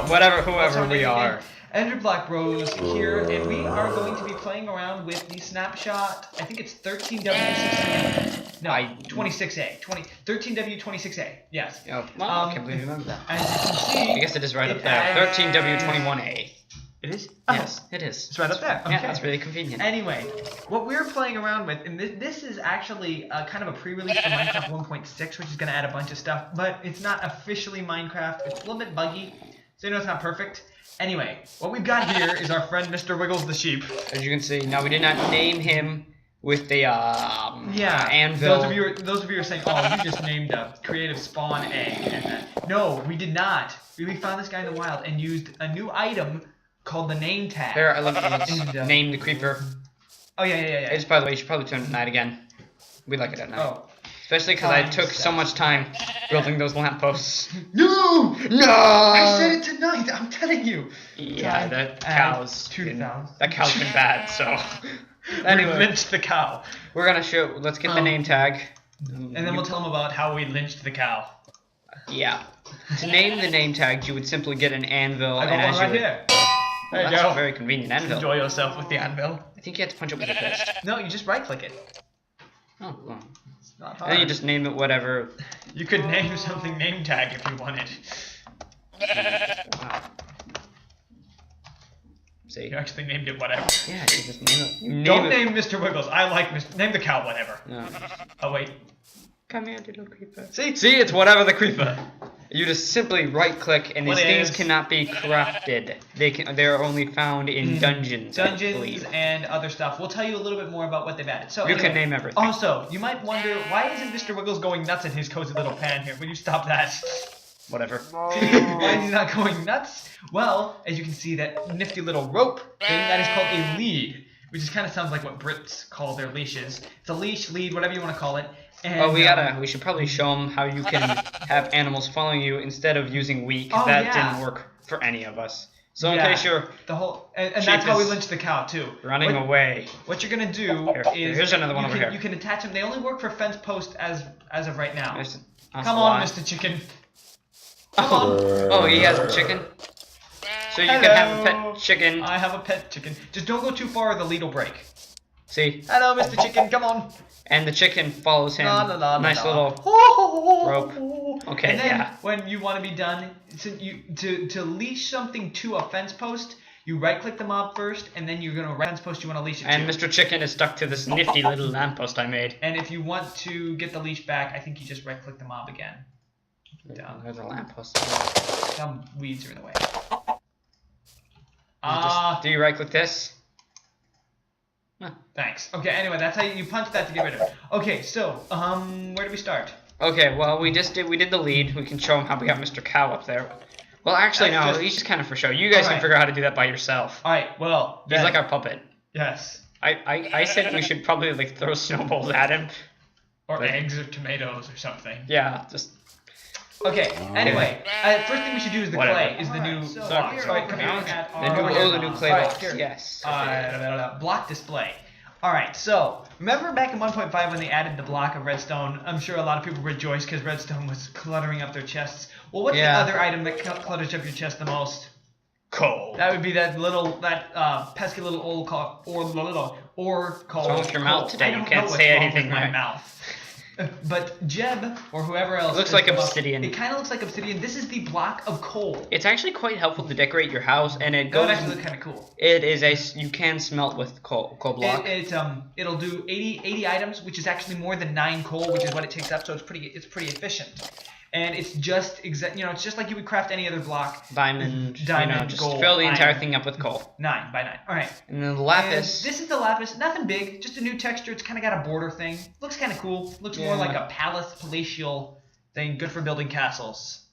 whoever we are. EnderBlock Bros here, and we are going to be playing around with the Snapshot. I think it's 13w16a. No, 26a. 13w26a. Yes. Oh, well, I can't believe you remember that. As you can see, I guess it is right up there. 13w21a. It is? Yes, it is. It's right up there. Okay. Yeah, that's really convenient. Anyway, what we're playing around with, and this is actually kind of a pre-release for Minecraft 1.6, which is going to add a bunch of stuff, but it's not officially Minecraft. It's a little bit buggy, so you know it's not perfect. Anyway, what we've got here is our friend Mr. Wiggles the Sheep. As you can see, now we did not name him with the anvil. Those of you are saying, oh, you just named a creative spawn egg. No, we did not. We found this guy in the wild and used a new item called the name tag. There, I love it. Name the creeper. Oh, yeah. It's, by the way, you should probably turn it at night again. We like it at night. Oh. Especially because I took so much time building those lampposts. No! I said it tonight, I'm telling you. Yeah, that cow's been bad, so. Anyway, we lynched the cow. We're gonna show. Let's get the name tag. And then we'll tell them about how we lynched the cow. Yeah. To name the name tags, you would simply get an anvil. I got one right here. There you go. That's a very convenient anvil. Enjoy yourself with the anvil. I think you have to punch it with your fist. No, you just right-click it. Oh, well. It's not hard. And then you just name it whatever. You could name something name tag if you wanted. Wow. See? You actually named it whatever. Yeah, you just name it. Don't name Mr. Wiggles. I like name the cow whatever. No. Oh, wait. Come here, little creeper. See, it's whatever the creeper. You just simply right-click, and these things cannot be crafted. They are only found in dungeons. Dungeons and other stuff. We'll tell you a little bit more about what they've added. So you can name everything. Also, you might wonder, why isn't Mr. Wiggles going nuts in his cozy little pan here? Will you stop that? Whatever. Why is he not going nuts? Well, as you can see, that nifty little rope thing, that is called a lead, which just kind of sounds like what Brits call their leashes. It's a leash, lead, whatever you want to call it. And, we should probably show them how you can have animals following you instead of using wheat, because that didn't work for any of us. So in case you're and that's how we lynched the cow too. Running away. What you're gonna do is here's another one over here. You can attach them. They only work for fence posts as of right now. Come on, Mr. Chicken. Oh, he has a chicken. So you can have a pet chicken. I have a pet chicken. Just don't go too far, or the lead will break. See? Hello, Mr. Chicken. Come on. And the chicken follows him. Nice little rope. Okay, and then when you want to be done, to leash something to a fence post, you right-click the mob first, and then you're going to fence post you want to leash it to. And Mr. Chicken is stuck to this nifty little lamppost I made. And if you want to get the leash back, I think you just right-click the mob again. Down. There's a lamppost. Some weeds are in the way. Do you right-click this? Huh. Thanks. Okay, anyway, that's how you punch that to get rid of it. Okay, so, where do we start? Okay, well, we did the lead. We can show them how we got Mr. Cow up there. Well, actually, no, he's just kind of for show. You guys can figure out how to do that by yourself. Alright, well, he's like our puppet. Yes. I said we should probably, like, throw snowballs at him. Or eggs or tomatoes or something. Yeah, just... Okay, anyway, first thing we should do is the clay, is the new block. Alright, come here. The new clay box, yes. Block display. Alright, so, remember back in 1.5 when they added the block of redstone? I'm sure a lot of people rejoiced because redstone was cluttering up their chests. Well, what's the other item that clutters up your chest the most? Coal. That would be that pesky little ore called... What's with your mouth today? You can't say anything with my mouth. But Jeb, or whoever else... It looks like obsidian. It kind of looks like obsidian. This is the block of coal. It's actually quite helpful to decorate your house, and it goes... It actually looks kind of cool. It is you can smelt with coal block. It'll do 80 items, which is actually more than 9 coal, which is what it takes up, so it's pretty efficient. And it's just it's just like you would craft any other block. Diamond, just gold, fill the entire thing up with coal. 9 by 9. All right. And then the lapis. And this is the lapis. Nothing big, just a new texture. It's kind of got a border thing. Looks kind of cool. Looks more like a palatial thing. Good for building castles.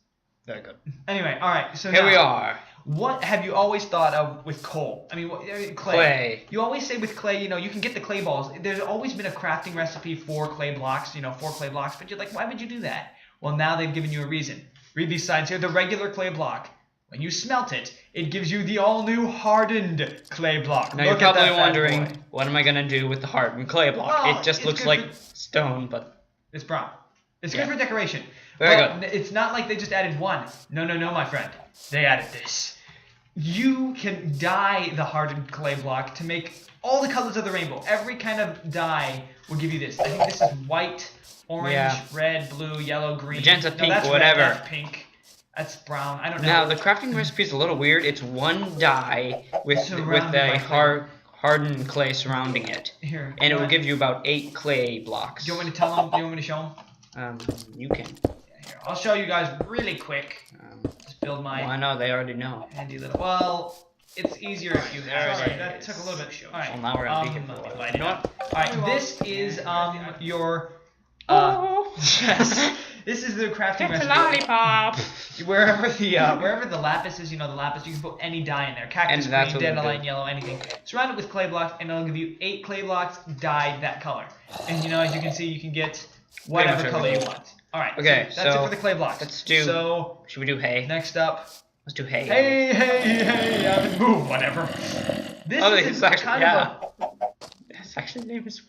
Very good. Anyway, all right. So here we are. What have you always thought of with coal? I mean, clay. You always say with clay, you can get the clay balls. There's always been a crafting recipe for clay blocks, 4 clay blocks. But you're like, why would you do that? Well, now they've given you a reason. Read these signs here. The regular clay block. When you smelt it, it gives you the all-new hardened clay block. Now you're probably wondering, what am I going to do with the hardened clay block? It just looks like stone, but... It's brown. It's good for decoration. Very but good. It's not like they just added one. No, my friend. They added this. You can dye the hardened clay block to make all the colors of the rainbow. Every kind of dye will give you this. I think this is white, orange, red, blue, yellow, green. Magenta, pink, that's whatever. Red, that's pink. That's brown. I don't know. Now the crafting recipe is a little weird. It's one dye with a hardened clay surrounding it. Here. And it will give you about 8 clay blocks. Do you want me to tell them? Do you want me to show them? You can. Here, I'll show you guys really quick. Just build my. Well, I know they already know. Handy little. Well, it's easier if you have. Sorry, that took a little bit. All right. Well, now we're gonna be here. You know what? All right. This is your. Yes. This is the crafting recipe. It's a lollipop. Wherever the lapis is, the lapis, you can put any dye in there. Cactus green, dandelion yellow, anything. Surround it with clay blocks, and it'll give you 8 clay blocks dyed that color. And as you can see, you can get whatever color you want. All right. Okay. So that's it for the clay blocks. Let's do. So should we do hay? Next up. Let's do hay. Hey. Move, whatever. This is kind of His actual name is.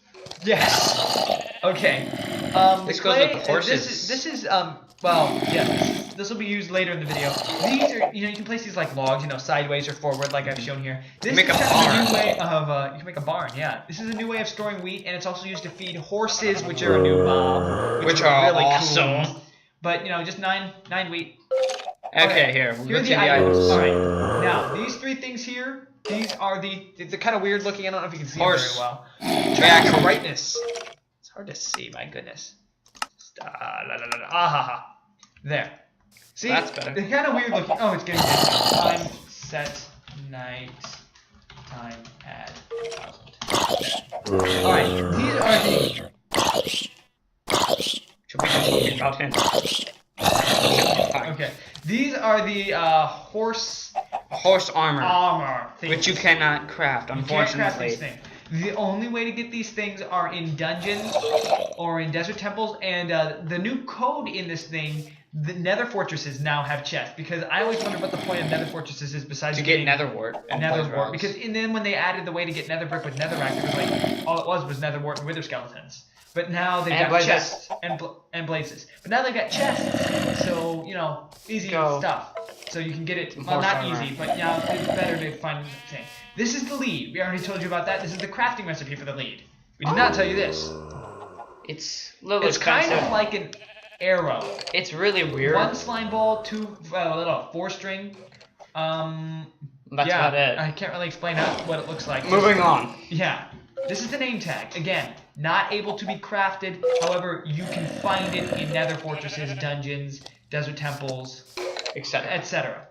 Yes. Okay. This goes with the horses. This is well, yeah. This will be used later in the video. These are, you can place these like logs, sideways or forward, like I've shown here. This is a new way of you can make a barn. Yeah. This is a new way of storing wheat, and it's also used to feed horses, which are a new mob, which are really awesome. Cool. But just nine wheat. Okay, here. Here are the items. All right. Now these 3 things here. These are they're kind of weird looking. I don't know if you can see them very well. Reaction brightness. It's hard to see. My goodness. There. See, that's better. They're kind of weird looking. Oh, it's getting time set night time add 1000. All right. These are the. Should we just talking about him? Okay. These are the horse armor things. Which you cannot craft, unfortunately. You can't craft these things. The only way to get these things are in dungeons or in desert temples, and the new code in this thing, the nether fortresses now have chests, because I always wondered what the point of nether fortresses is besides to get nether wart. Because then when they added the way to get nether brick with netherrack, it was like all it was nether wart and wither skeletons. But now they've got chests and blazes. But now they've got chests, so easy stuff. So you can get it. Well, not easy, but it's better to find the thing. This is the lead. We already told you about that. This is the crafting recipe for the lead. We did not tell you this. It's a little expensive. Kind of like an arrow. It's really weird. 1 slime ball, 4 string. That's about it. I can't really explain what it looks like. Moving on. Yeah. This is the name tag. Again, not able to be crafted. However, you can find it in nether fortresses, dungeons, desert temples, etc.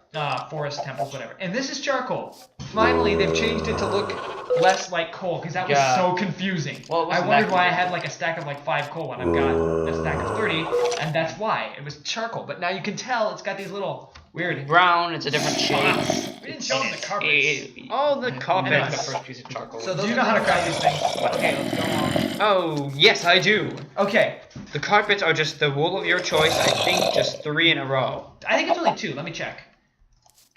Forest temples, whatever. And this is charcoal. Finally, they've changed it to look less like coal, because that was so confusing. Well, I wondered why I had like a stack of 5 coal when I've got a stack of 30, and that's why. It was charcoal. But now you can tell it's got these little weird brown. It's a different shade. We didn't show them the carpets. The carpet. The first piece of charcoal. So do you know how to craft these things? Okay, let's go on. Oh, yes, I do. Okay. The carpets are just the wool of your choice. I think just 3 in a row. I think it's only 2. Let me check.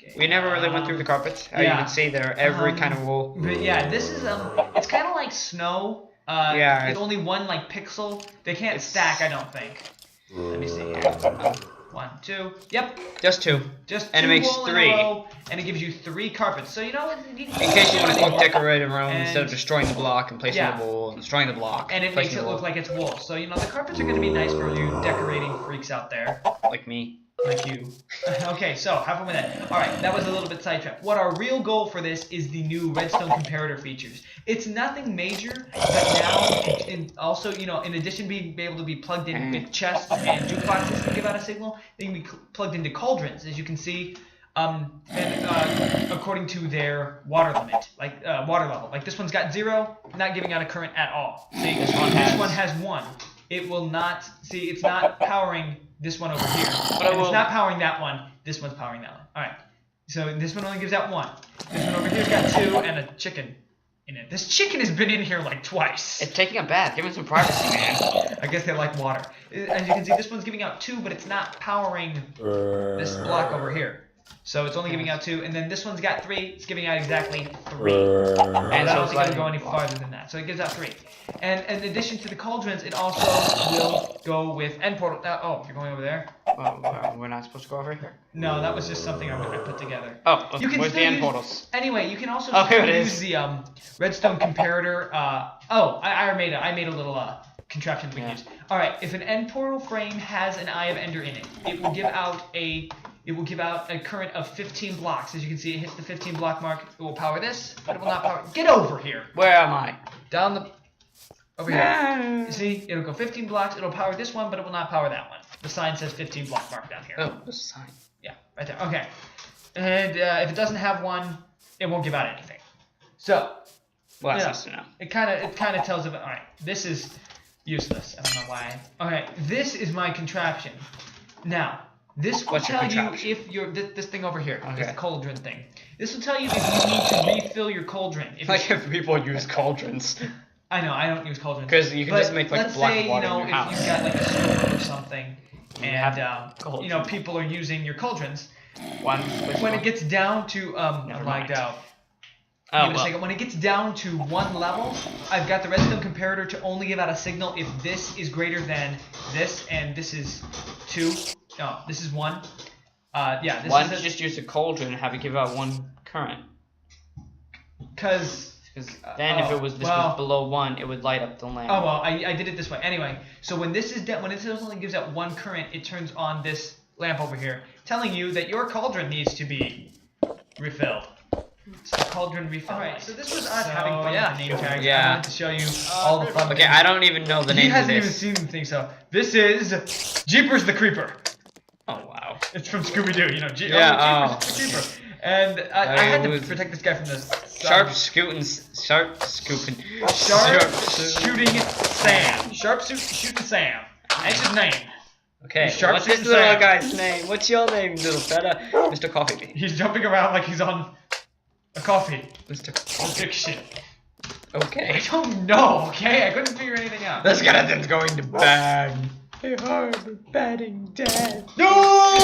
Okay. We never really went through the carpets. You can see they're every kind of wool. But yeah, this is it's kind of like snow. It's only 1 pixel. They can't stack, I don't think. Let me see here. 1, 2. Yep. Just 2. And it makes 3. And it gives you 3 carpets. So in case you want to decorate a room instead of destroying the block and placing the wool and destroying the block. And it makes it look like it's wool. So the carpets are going to be nice for you decorating freaks out there. Like me. Like you. Okay, so have fun with that. Alright, that was a little bit sidetracked. What our real goal for this is the new redstone comparator features. It's nothing major, but now, also, in addition to being able to be plugged in with chests and jukeboxes to give out a signal, they can be plugged into cauldrons, as you can see, according to their water limit, water level. Like this one's got 0, not giving out a current at all. See, this one has 1. It will not, see, it's not powering this one over here. But it's not powering that one. This one's powering that one. All right. So this one only gives out 1. This one over here's got 2 and a chicken in it. This chicken has been in here like twice. It's taking a bath. Give him some privacy, man. I guess they like water. As you can see, this one's giving out 2, but it's not powering this block over here. So it's only giving out 2, and then this one's got 3. It's giving out exactly 3. And I don't think it'll go any farther than that. So it gives out 3. And in addition to the cauldrons, it also will go with end portal. Oh, you're going over there? We're not supposed to go over here? No, that was just something I put together. Oh, you can where's the end portals? Anyway, you can also use the redstone comparator. I made a little contraption that we can use. All right, if an end portal frame has an Eye of Ender in it, it will give out a current of 15 blocks. As you can see, it hits the 15 block mark. It will power this, but it will not power. Get over here. Where am I? Down the. Over here. You see, it'll go 15 blocks. It'll power this one, but it will not power that one. The sign says 15 block mark down here. Oh, the sign. Yeah, right there. Okay. And if it doesn't have one, it won't give out anything. So. Well, that's nice to know. It kind of tells it. All right, this is useless. I don't know why. Okay, this is my contraption. Now. This will tell you if you're this thing over here, this cauldron thing. This will tell you if you need to refill your cauldron. If people use cauldrons. I know, I don't use cauldrons. Because you can just make like let's say, you know, if you've got like a stove or something, and you know, people are using your cauldrons. When it gets down to lagged out. Give it a second. When it gets down to 1 level, I've got the redstone comparator to only give out a signal if this is greater than this, and this is 2. No, this is 1. Why don't you just use a cauldron and have it give out 1 current? Because then if it was was below 1, it would light up the lamp. Oh well, I did it this way. Anyway, so when this is when it only gives out 1 current, it turns on this lamp over here, telling you that your cauldron needs to be refilled. It's the cauldron refill. Alright, so this was us having fun with the name tags. I wanted to show you all the fun things. I don't even know the name of this. He hasn't even seen the thing, so this is Jeepers the Creeper. Oh wow. It's from Scooby-Doo, you know. Jeepers the Creeper. And I had to protect this guy from this. Sharp shooting Sam. Sharp shooting Sam. That's his name. Okay, what's this little guy's name? What's your name, little fella? Mr. Coffee Bean. He's jumping around like he's on a coffee. Mr. Addiction. Okay. I don't know, okay? I couldn't figure anything out. The skeleton's going to bang. A hard batting dead. No!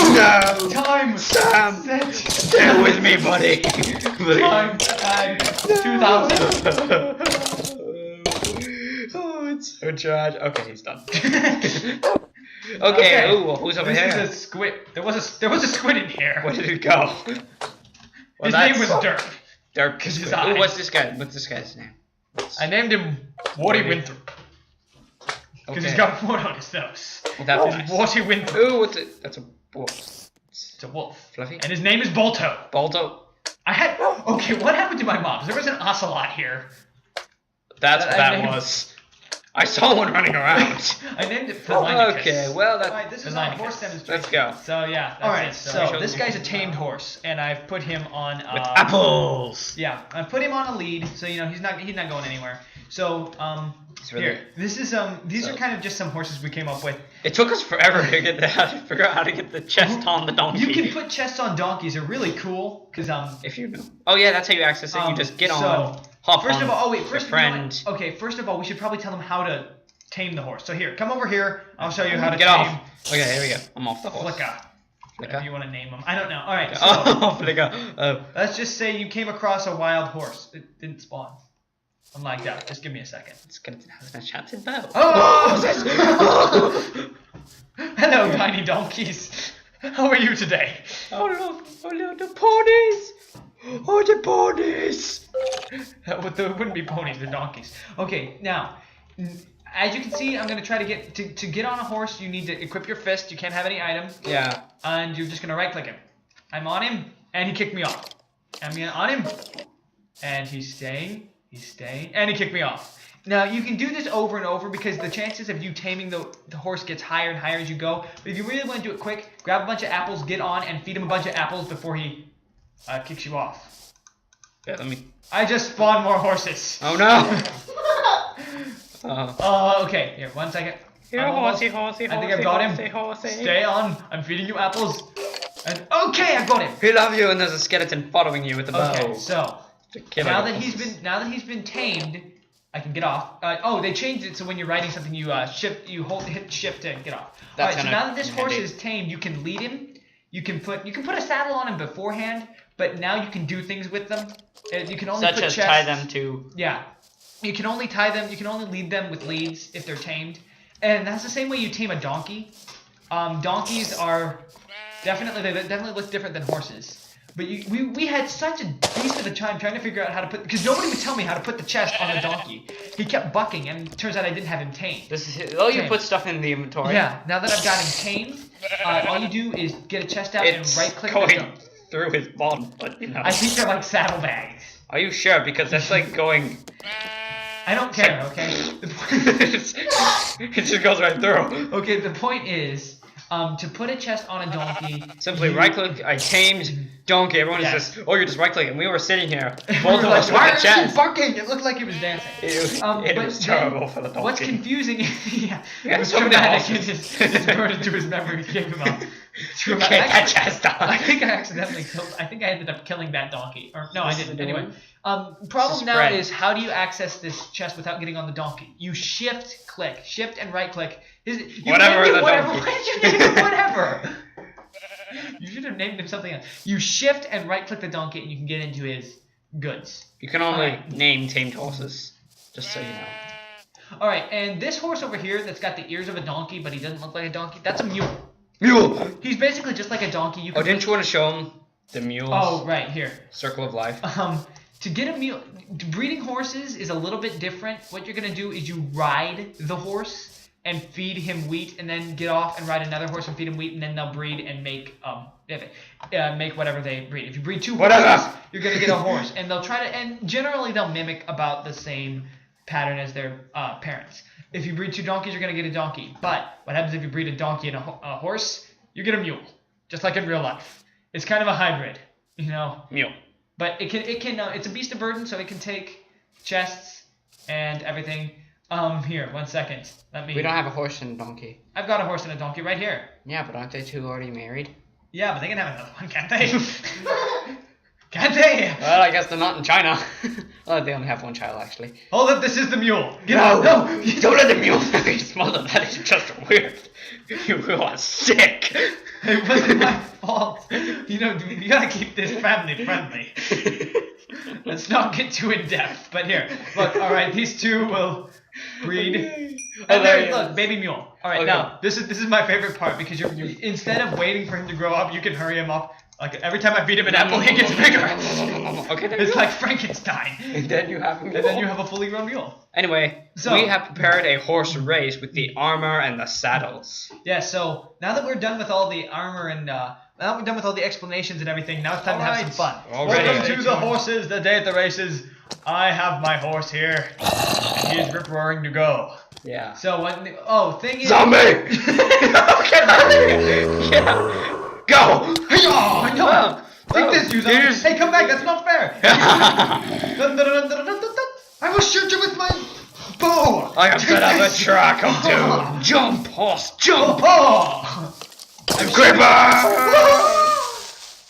Time! Sam! Stay with me, buddy! Time and 2000. Oh, it's so trash. Okay, he's done. Okay, ooh, who's over here? This is a squid. There was a squid in here. Where did it go? His name was Dirk. Dirk. Ooh, what's this guy? What's this guy's name? I named him Warty Winthrop. Because he's got a wood on his nose. Well, that's nice. Warty Winthrop. Ooh, what's it? That's a wolf. It's a wolf. Fluffy. And his name is Balto. Balto. Okay, what happened to my mom? There was an ocelot here. That's what that was. I saw one running around. I named it Philainicus. Okay, well that's. Alright, this is our horse demonstration. Let's go. So yeah, alright, so this guy's a tamed horse, and I've put him on with apples. Yeah, I've put him on a lead, so you know he's not going anywhere. So here, this is these are kind of just some horses we came up with. It took us forever to figure out how to get the chest on the donkey. You can put chests on donkeys. They're really cool because if you know. Oh yeah, that's how you access it. You just get on. First of all, first of all, we should probably tell them how to tame the horse. So here, come over here. I'll show you how to get off. Okay, here we go. I'm off the horse. Flicka. Whatever you want to name him. I don't know. All right. So Flicka. let's just say you came across a wild horse. It didn't spawn. Unlike that. Just give me a second. It's gonna have an enchanted bow. Oh! Hello, tiny donkeys. How are you today? Oh look, the ponies. Oh, the ponies! There wouldn't be ponies, they're donkeys. Okay, now, as you can see, I'm going to try to get to get on a horse, you need to equip your fist. You can't have any item. Yeah. And you're just going to right-click him. I'm on him, and he kicked me off. I'm on him, and he's staying, and he kicked me off. Now, you can do this over and over because the chances of you taming the horse gets higher and higher as you go. But if you really want to do it quick, grab a bunch of apples, get on, and feed him a bunch of apples before he kicks you off. Yeah, I just spawned more horses. Oh no! Okay. Here, 1 second. Here, horsey. I think I've got him. Stay on. I'm feeding you apples. And okay, I've got him. We love you, and there's a skeleton following you with a bow. Okay, so now that he's been tamed, I can get off. They changed it so when you're riding something, you hit shift to get off. Alright, so now that this horse is tamed, you can lead him. You can put a saddle on him beforehand, but now you can do things with them. You can only such put as chests. tie them to. Yeah, you can only tie them. You can only lead them with leads if they're tamed, and that's the same way you tame a donkey. Donkeys are they definitely look different than horses. But we had such a beast of a time trying to figure out how to put, because nobody would tell me how to put the chest on the donkey. He kept bucking, and it turns out I didn't have him tamed. You put stuff in the inventory. Yeah, now that I've got him tamed, all you do is get a chest out and right-click the jump. Through his bottom, but you know. I think they're like saddlebags. Are you sure? Because that's like going. I don't care, okay? It just goes right through. Okay, the point is, to put a chest on a donkey. Simply right-click. I tamed donkey. Everyone says, "Oh, you're just right-clicking." And we were sitting here, both We of were us like, why with the are you chest. barking? It looked like he was dancing. It was terrible for the donkey. What's confusing? Yeah, Yeah, it was so many traumatic. horses. It's burned into his memory. He gave him up. Get that chest on. I think I accidentally killed. I think I ended up killing that donkey. Or no, I didn't. Anyway, problem now is how do you access this chest without getting on the donkey? You shift and right click. Whatever the whatever. donkey. Why did you name him whatever? You should have named him something else. You shift and right click the donkey, and you can get into his goods. You can only name tamed horses, just so you know. All right, and this horse over here that's got the ears of a donkey, but he doesn't look like a donkey. That's a mule. Mule. He's basically just like a donkey. You can Didn't you want to show him the mules? Oh, right here. Circle of life. To get a mule, breeding horses is a little bit different. What you're gonna do is you ride the horse and feed him wheat, and then get off and ride another horse and feed him wheat, and then they'll breed and make make whatever they breed. If you breed two horses, you're gonna get a horse, and they'll try to, and generally they'll mimic about the same pattern as their parents. If you breed two donkeys, you're gonna get a donkey. But what happens if you breed a donkey and a horse? You get a mule, just like in real life. It's kind of a hybrid, you know. Mule. But it's a beast of burden, so it can take chests and everything. Here, 1 second. We don't have a horse and a donkey. I've got a horse and a donkey right here. Yeah, but aren't they two already married? Yeah, but they can have another one, can't they? Can't they? Well, I guess they're not in China. Oh, they only have one child, actually. Hold up, this is the mule. Get out. No, don't let the mule be smaller. That is just weird. You are sick. It wasn't my fault. You know, you gotta keep this family friendly. Let's not get too in depth. But here, look. All right, these two will breed. And there, look, baby mule. All right, now this is my favorite part because you instead of waiting for him to grow up, you can hurry him up. Like every time I feed him an apple, he gets bigger. Okay, it's like Frankenstein. And then you have a mule. And then you have a fully grown mule. Anyway, so we have prepared a horse race with the armor and the saddles. Yeah. So now that we're done with all the armor and now that we're done with all the explanations and everything, now it's time to have some fun. Welcome to the horses, the day at the races. I have my horse here, and he is rip-roaring to go. Yeah. So thing is. Zombie. Yeah. Go! Oh, no! Take this, you zombie! Hey, come back! That's not fair! I will shoot you with my bow! I am fed up the track of doom! Jump, horse, jump! Oh! Creeper!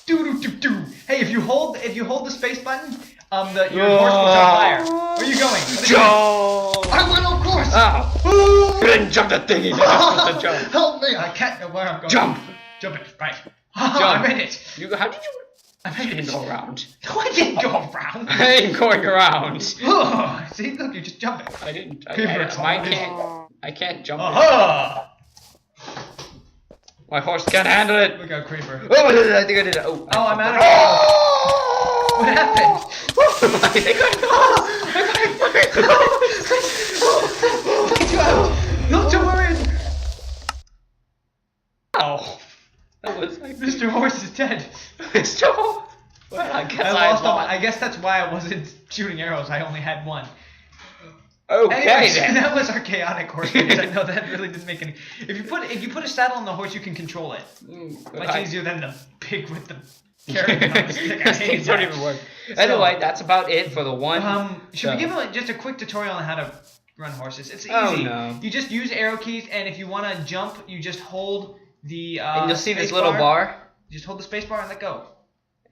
Do. Hey, if you hold the space button, your horse will jump higher. Where are you going? Jump! I went on course! Oh! You didn't jump the thingy, you're supposed to jump. Help me! I can't know where I'm going. Jump! Jump it, right. Jump. I made it. How did you? I didn't go around. No, I didn't go around. I ain't going around. Oh, see, look, you're just jumping. I didn't. I can't jump. My horse can't handle it. Look out, creeper. Oh, I think I did it. Oh, I'm out of here. What happened? Don't worry. Oh. That was like Mr. Horse is dead. Mr. Horse. Well, I guess that's why I wasn't shooting arrows. I only had one. Okay, anyways, then. That was our chaotic horse race. I know that really didn't make any. If you put a saddle on the horse, you can control it. Much easier than the pig with the carrot on the stick. I hate don't even work. Anyway, that's about it for the one. Should we give just a quick tutorial on how to run horses? It's easy. Oh no. You just use arrow keys, and if you want to jump, you just hold the. And you'll see this little bar. Just hold the space bar and let go.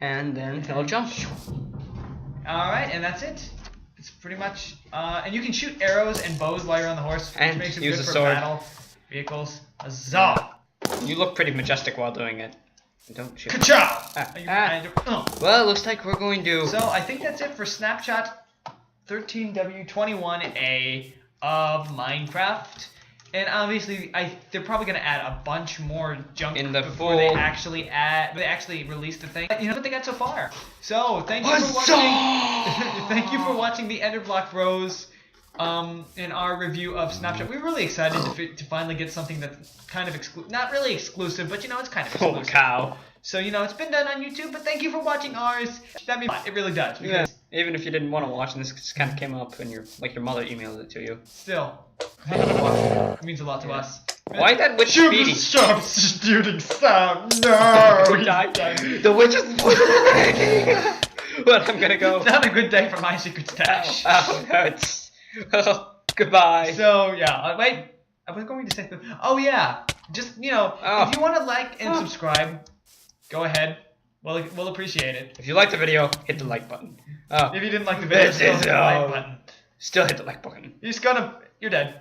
And then he'll jump. All right, and that's it. It's pretty much, and you can shoot arrows and bows while you're on the horse, which makes it use good a for sword. battle vehicles. Huzzah! You look pretty majestic while doing it. Don't shoot. Ka-chow! Well, it looks like we're going to... So, I think that's it for Snapshot 13w21a of Minecraft. And obviously, they're probably gonna add a bunch more junk in the before they actually release the thing. You know what they got so far. So thank you for watching. Thank you for watching the EnderBlock Bros. In our review of Snapshot. We're really excited to finally get something that's kind of not really exclusive, but you know it's kind of exclusive. Holy cow! So you know it's been done on YouTube, but thank you for watching ours. That means it really does. Yeah. Even if you didn't want to watch, and this just kind of came up, and your mother emailed it to you. Still, thank you for watching. It means a lot to us. Why that witch speedy? Sharp shooting sound. No. The witch is. Well, I'm gonna go. It's not a good day for my secret stash. Ow, it hurts. Oh, goodbye. So yeah, wait. I was going to say. Oh yeah, just if you want to like and subscribe, go ahead. We'll appreciate it. If you liked the video, hit the like button. If you didn't like the video, still hit the like button. Still hit the like button. You're dead.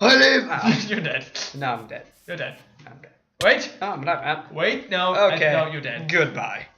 I live. You're dead. No, I'm dead. You're dead. I'm dead. Wait. No, I'm not. Wait. No. Okay. No, you're dead. Goodbye.